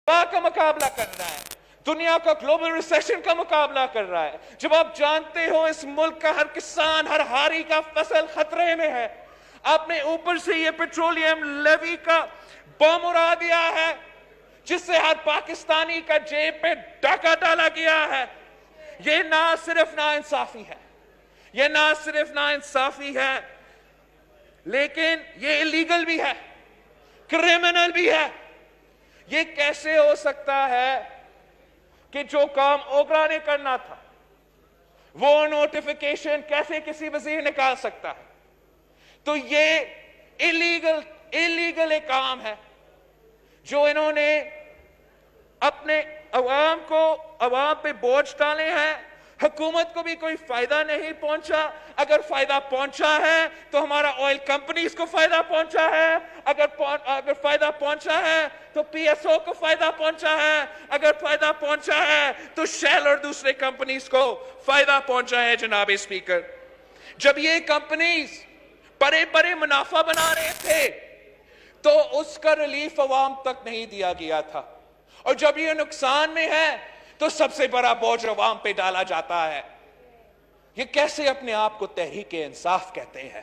کا مقابلہ کر رہا ہے, دنیا کا گلوبل ریسیشن کا مقابلہ کر رہا ہے, جب آپ جانتے ہو اس ملک کا ہر کسان, ہر ہاری کا فصل خطرے میں ہے, آپ نے اوپر سے یہ پیٹرولیم لیوی کا بم اڑا دیا ہے جس سے ہر پاکستانی کا جیب پہ ڈاکہ ڈالا گیا ہے. یہ نہ صرف ناانصافی ہے, یہ نہ صرف ناانصافی ہے, لیکن یہ اللیگل بھی ہے, کرمنل بھی ہے. یہ کیسے ہو سکتا ہے کہ جو کام اوگرا نے کرنا تھا وہ نوٹیفیکیشن کیسے کسی وزیر نے نکال سکتا ہے؟ تو یہ اللیگل ایک کام ہے جو انہوں نے اپنے عوام پہ بوجھ ڈالے ہیں. حکومت کو بھی کوئی فائدہ نہیں پہنچا. اگر فائدہ پہنچا ہے تو ہمارا آئل کمپنیز کو فائدہ پہنچا ہے, اگر فائدہ پہنچا ہے تو پی ایس او کو فائدہ پہنچا ہے, اگر فائدہ پہنچا ہے تو شیل اور دوسرے کمپنیز کو فائدہ پہنچا ہے. جناب اسپیکر, جب یہ کمپنیز بڑے بڑے منافع بنا رہے تھے تو اس کا ریلیف عوام تک نہیں دیا گیا تھا, اور جب یہ نقصان میں ہے تو سب سے بڑا بوجھ عوام پہ ڈالا جاتا ہے. یہ کیسے اپنے آپ کو تحریک انصاف کہتے ہیں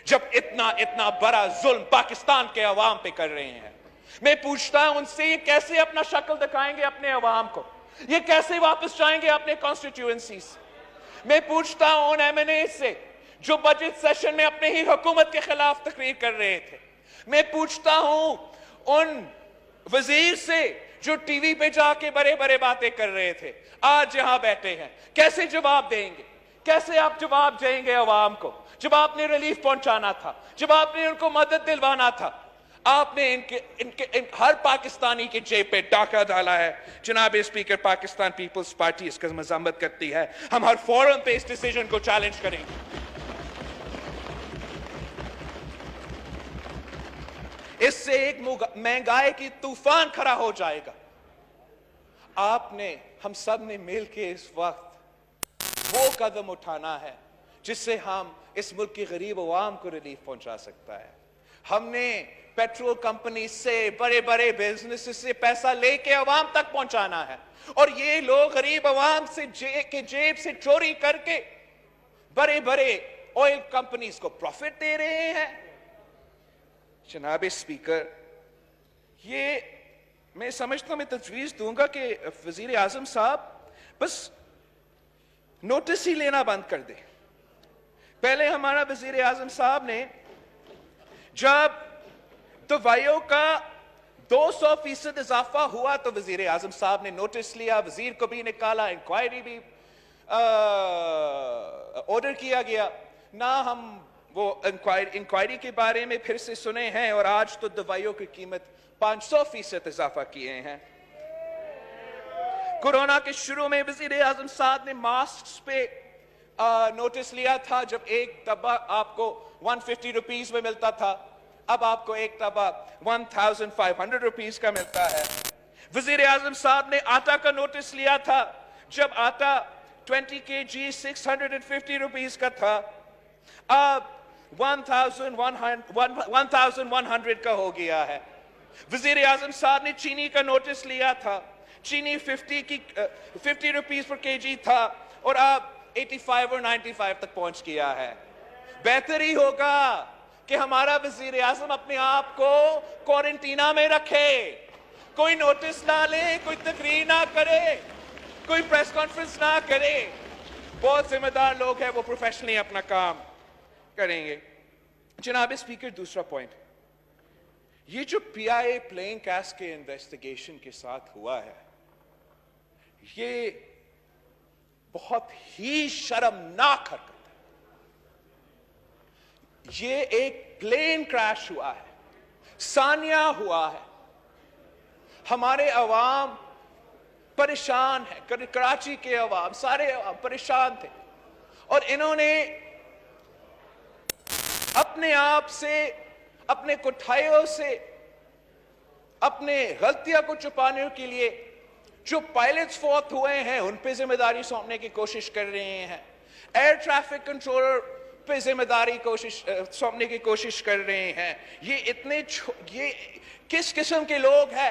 جب اتنا بڑا ظلم پاکستان کے عوام پہ کر رہے ہیں؟ میں پوچھتا ہوں ان سے, یہ کیسے اپنا شکل دکھائیں گے اپنے عوام کو؟ یہ کیسے واپس جائیں گے اپنے کانسٹیٹیوئنسیز؟ میں پوچھتا ہوں ان ایم این اے سے جو بجٹ سیشن میں اپنے ہی حکومت کے خلاف تقریر کر رہے تھے. میں پوچھتا ہوں ان وزیر سے جو ٹی وی پہ جا کے بڑے باتیں کر رہے تھے, آج یہاں بیٹھے ہیں, کیسے جواب دیں گے؟ کیسے آپ جواب دیں گے عوام کو جب آپ نے ریلیف پہنچانا تھا, جب آپ نے ان کو مدد دلوانا تھا, آپ نے ہر پاکستانی کے جیب پہ ڈاکہ ڈالا ہے. جناب اسپیکر, پاکستان پیپلز پارٹی اس کا مذمت کرتی ہے. ہم ہر فورم پہ اس ڈیسیجن کو چیلنج کریں گے. اس سے ایک مہنگائی کی طوفان کھڑا ہو جائے گا. آپ نے, ہم سب نے مل کے اس وقت وہ قدم اٹھانا ہے جس سے ہم اس ملک کی غریب عوام کو ریلیف پہنچا سکتا ہے. ہم نے پیٹرول کمپنی سے, بڑے بزنس سے پیسہ لے کے عوام تک پہنچانا ہے, اور یہ لوگ غریب عوام سے جیب سے چوری کر کے بڑے آئل کمپنیز کو پروفٹ دے رہے ہیں. جناب اسپیکر, یہ میں سمجھتا ہوں, میں تجویز دوں گا کہ وزیر اعظم صاحب بس نوٹس ہی لینا بند کر دیں. پہلے ہمارا وزیر اعظم صاحب نے جب دوائیوں کا 200% اضافہ ہوا تو وزیر اعظم صاحب نے نوٹس لیا, وزیر کو بھی نکالا, انکوائری بھی آرڈر کیا گیا. نہ ہم وہ انکوائری کے بارے میں پھر سے سنے ہیں, اور آج تو دوائیوں کی قیمت 500% اضافہ کیے ہیں. کورونا کے شروع میں وزیر اعظم صاحب نے ماسکس پہ نوٹس لیا تھا. جب ایک ڈبہ آپ کو 150 روپیز میں ملتا تھا, اب آپ کو ایک ڈبہ 1500 روپیز کا ملتا ہے. وزیر اعظم صاحب نے آٹا کا نوٹس لیا تھا. جب آٹا 20 kg 650 روپیز کا تھا, اب 1100 کا ہو گیا ہے. وزیر اعظم صاحب نے چینی کا نوٹس لیا تھا. چینی 50 روپیز پر kg تھا, اور اب 85 اور 95 تک پہنچ گیا ہے. بہتر ہی ہوگا کہ ہمارا وزیر اعظم اپنے آپ کو کوارنٹینا میں رکھے, کوئی نوٹس نہ لے, کوئی تقریر نہ کرے, کوئی پریس کانفرنس نہ کرے. بہت ذمہ دار لوگ ہیں, وہ پروفیشنلی اپنا کام کریں گے. جناب اسپیکر, دوسرا پوائنٹ, یہ جو پی آئی اے پلینگ کیس کے انویسٹیگیشن کے ساتھ ہوا ہے, یہ بہت ہی شرمناک حرکت ہے. یہ ایک پلین کریش ہوا ہے, ثانیہ ہوا ہے. ہمارے عوام پریشان ہے, کراچی کے عوام, سارے عوام پریشان تھے, اور انہوں نے اپنے آپ سے, اپنے کوٹھائیوں سے, اپنے غلطیاں کو چھپانے کے لیے جو پائلٹس فوت ہوئے ہیں ان پہ ذمہ داری سونپنے کی کوشش کر رہے ہیں. ایئر ٹریفک کنٹرولر پہ ذمہ داری سونپنے کی کوشش کر رہے ہیں. یہ کس قسم کے لوگ ہیں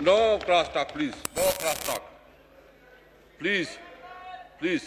No crosstalk, please. No crosstalk. Please. Please.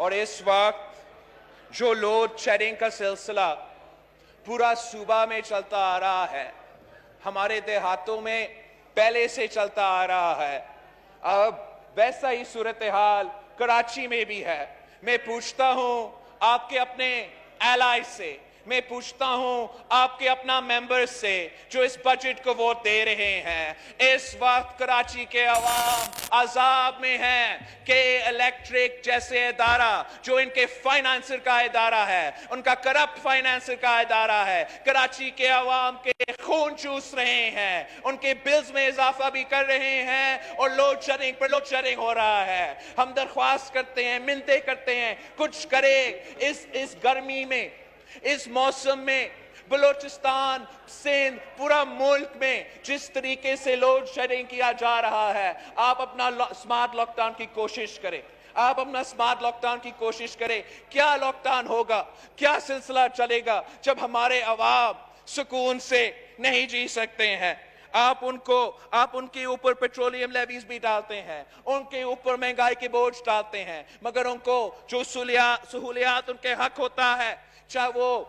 اور اس وقت جو لوڈ شیڈنگ کا سلسلہ پورا صوبہ میں چلتا آ رہا ہے، ہمارے دیہاتوں میں پہلے سے چلتا آ رہا ہے، اب ویسا ہی صورتحال کراچی میں بھی ہے۔ میں پوچھتا ہوں آپ کے اپنے ایلائی سے، میں پوچھتا ہوں آپ کے اپنا ممبر سے جو اس بجٹ کو ووٹ دے رہے ہیں، اس وقت کراچی کے عوام عذاب میں ہیں کہ الیکٹرک جیسے ادارہ جو ان کے فائنانسر کا ادارہ ہے، ان کا کرپٹ فائنانسر کا ادارہ ہے، کراچی کے عوام کے خون چوس رہے ہیں، ان کے بلز میں اضافہ بھی کر رہے ہیں اور لوڈ شیڈنگ پر لوڈ شیڈنگ ہو رہا ہے۔ ہم درخواست کرتے ہیں، منتیں کرتے ہیں، کچھ کرے اس گرمی میں، اس موسم میں، بلوچستان، سندھ، پورا ملک میں جس طریقے سے لوڈ شیڈنگ کیا جا رہا ہے، آپ اپنا سمارٹ لاک ڈاؤن کی کوشش کریں، آپ اپنا سمارٹ لاک ڈاؤن کی کوشش کریں۔ کیا لاک ڈاؤن ہوگا، کیا سلسلہ چلے گا جب ہمارے عوام سکون سے نہیں جی سکتے ہیں؟ آپ ان کے اوپر پیٹرولیم لیویز بھی ڈالتے ہیں، ان کے اوپر مہنگائی کے بوجھ ڈالتے ہیں، مگر ان کو جو سہولیات ان کے حق ہوتا ہے، چاہے وہ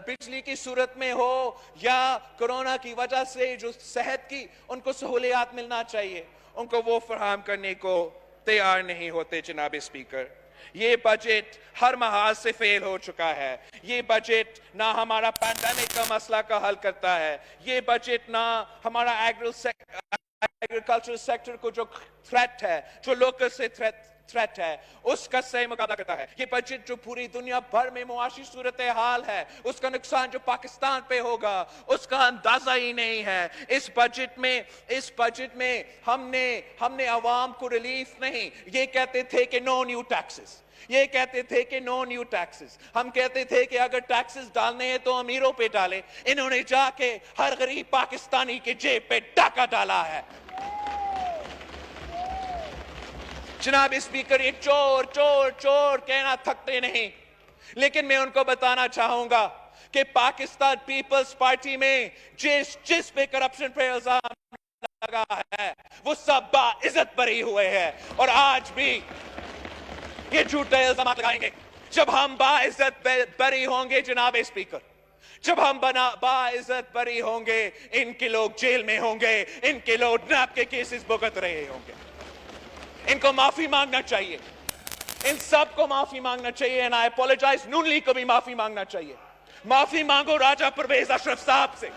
بجلی کی صورت میں ہو یا کرونا کی وجہ سے جو صحت کی ان کو سہولیات ملنا چاہیے، ان کو وہ فراہم کرنے کو تیار نہیں ہوتے۔ جناب اسپیکر، یہ بجٹ ہر محاذ سے فیل ہو چکا ہے۔ یہ بجٹ نہ ہمارا پینڈیمک کا مسئلہ کا حل کرتا ہے، یہ بجٹ نہ ہمارا ایگریکلچر سیکٹر کو جو تھریٹ ہے، جو لوکل سے تھریٹ ہے، اس کا صحیح مقابلہ کرتا ہے۔ یہ بجٹ جو پوری دنیا بھر میں معاشی صورتحال ہے، اس کا نقصان جو پاکستان پہ ہوگا اس کا اندازہ ہی نہیں ہے۔ اس بجٹ میں ہم نے عوام کو ریلیف نہیں، یہ کہتے تھے کہ نو نیو ٹیکسز، یہ کہتے تھے کہ نو نیو ٹیکسز، ہم کہتے تھے کہ اگر ٹیکسز ڈالنے ہیں تو امیروں پہ ڈالیں، انہوں نے جا کے ہر غریب پاکستانی کے جیب پہ ڈاکہ ڈالا ہے۔ جناب اسپیکر، یہ چور چور چور کہنا تھکتے نہیں، لیکن میں ان کو بتانا چاہوں گا کہ پاکستان پیپلز پارٹی میں جس پہ کرپشن پہ الزام لگا ہے وہ سب باعزت بری ہوئے ہیں، اور آج بھی یہ جھوٹے الزامات لگائیں گے۔ جب ہم باعزت بری ہوں گے جناب اسپیکر، جب ہم باعزت بری ہوں گے، ان کے لوگ جیل میں ہوں گے، ان کے لوگ نیب کے کیسز بھگت رہے ہوں گے۔ ان کو معافی مانگنا چاہیے، ان سب کو معافی مانگنا چاہیے، and I apologize، Noon League کو بھی معافی مانگنا چاہیے۔ معافی مانگو راجہ پرویز اشرف صاحب سے،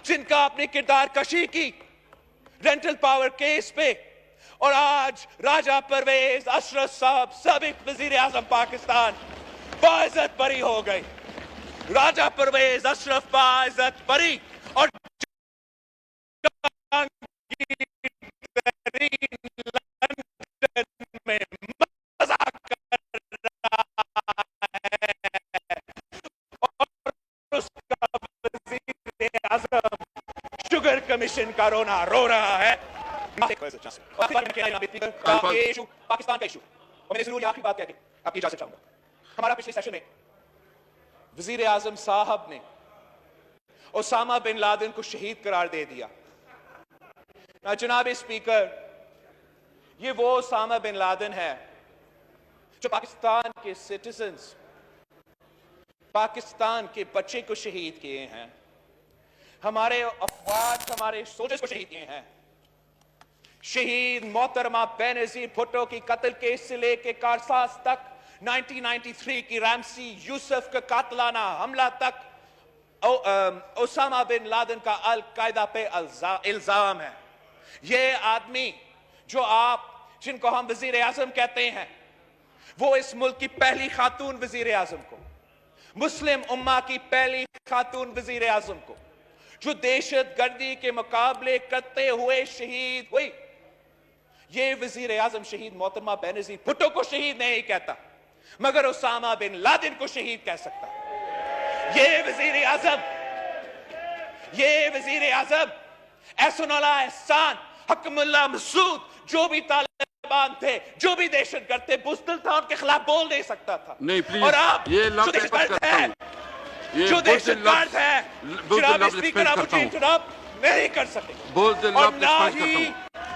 جن کا اپنی کردار کشی کی رینٹل پاور کیس پہ، اور آج راجہ پرویز اشرف صاحب سابق وزیر اعظم پاکستان باعزت بری ہو گئی۔ راجہ پرویز اشرف باعزت بری، اور میں مذاق کر رہا ہے، اور اس کا وزیر اعظم شوگر کمیشن کا رونا رو رہا ہے۔ یہ ایشو پاکستان کا ایشو، اور میں ضرور یہ آخری بات کہہ کے آپ کی اجازت چاہوں گا۔ ہمارا پچھلے سیشن میں وزیر اعظم صاحب نے اسامہ بن لادن کو شہید قرار دے دیا۔ جناب اسپیکر، یہ وہ اسامہ بن لادن ہے جو پاکستان کے سٹیزنز، پاکستان کے بچے کو شہید کیے ہیں، ہمارے افواج، ہمارے سولجرز کو شہید کیے ہیں۔ شہید محترمہ بینظیر بھٹو کی قتل کیس سے لے کے کارساز تک، 1993 کی رامسی یوسف کا قاتلانہ حملہ تک، اسامہ بن لادن کا القاعدہ پہ الزام ہے۔ یہ آدمی جن کو ہم وزیر اعظم کہتے ہیں، وہ اس ملک کی پہلی خاتون وزیر اعظم کو، مسلم امہ کی پہلی خاتون وزیر اعظم کو، جو دہشت گردی کے مقابلے کرتے ہوئے شہید ہوئی، یہ وزیر اعظم شہید محترمہ بینظیر بھٹو کو شہید نہیں کہتا، مگر اسامہ بن لادن کو شہید کہہ سکتا۔ یہ وزیر اعظم احسن اللہ احسان، حکم اللہ مسعود، جو بھی طالبان تھے، جو بھی دہشت گرد تھے، بزدل تھا، ان کے خلاف بول نہیں سکتا تھا۔ نہیں پلیز، اور آپ یہ جو دہشت گرد ہے، جناب اسپیکر، آپ مجھے انٹرپٹ نہیں کر سکتے، اور نہ ہی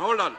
hold on.